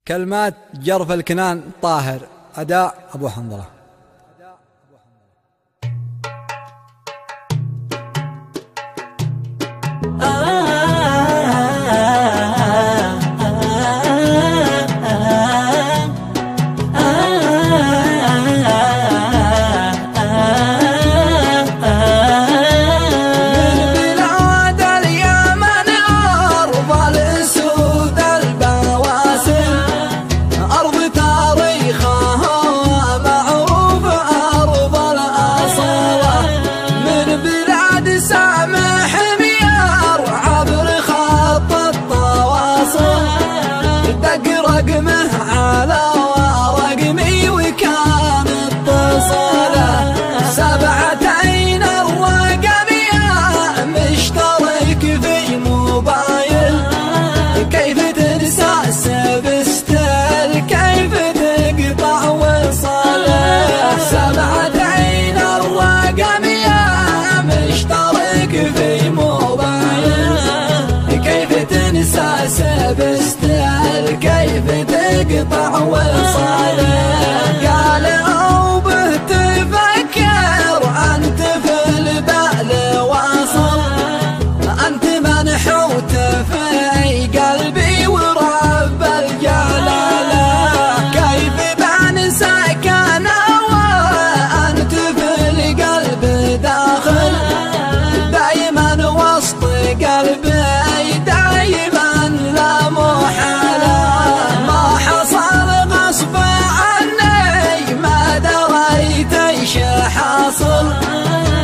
كلمات جرف الكنان طاهر، أداء أبو حنظلة. بستل كيف تقطع وصاله قال او به تفكر انت في البال واصل انت منحوت في قلبي ورب الجلاله كيف بنسى كان وانت في القلب داخل دايما وسط قلبي دايما لا محالة ما حصل غصب عني ما دريت ايش حاصل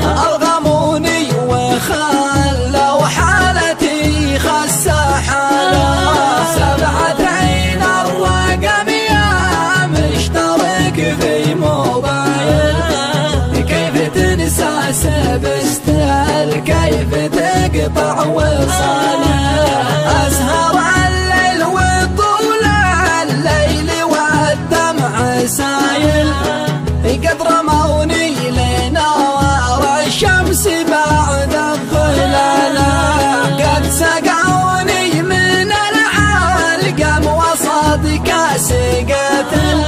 أرغموني وخلوا حالتي خسة حالة سبعة عين الرقم يا مشترك في موبايل كيف تنسى سبستل كيف تقطع وصاله أسهر الليل وطول الليل والدمع سايل قد رموني لنار الشمس بعد الظلالة قد سقعوني من العالقم وسط كاس قتل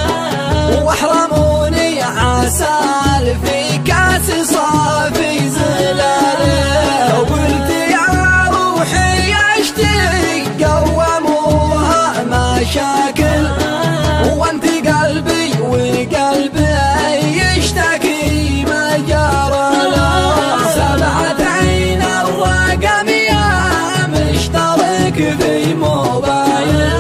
واحرموني عسل في كاس صافي زلالة وقلت يا روحي اشتي قوموها مشاكل وانت قلبي وقلبي يشتكي ما جرى له سبعة عين الرقم يا مشترك في موبايل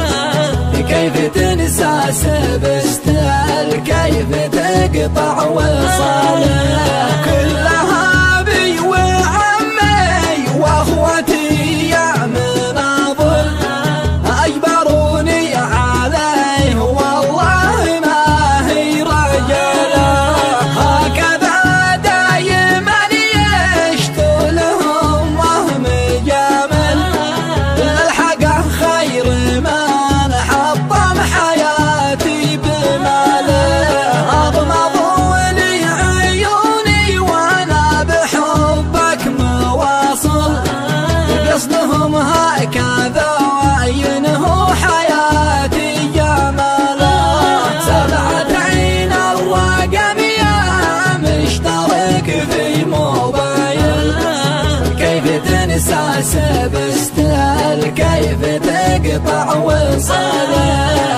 كيف تنسى سبستل كيف تقطع وصاله كلها بي وعمي واخوتي يا مناضل اجبروني عليه والله ما هي رجله هكذا دايما يشتلهم وهم جامل الحق خير من حطم حياتي بماله اغمضوا لي عيوني وانا بحبك مواصل قصدهم هكذا وينهوا حياتي جماله سبعة عين الرقم يا مشترك في موبايل كيف تنسى سبستل كيف تقطع وصاله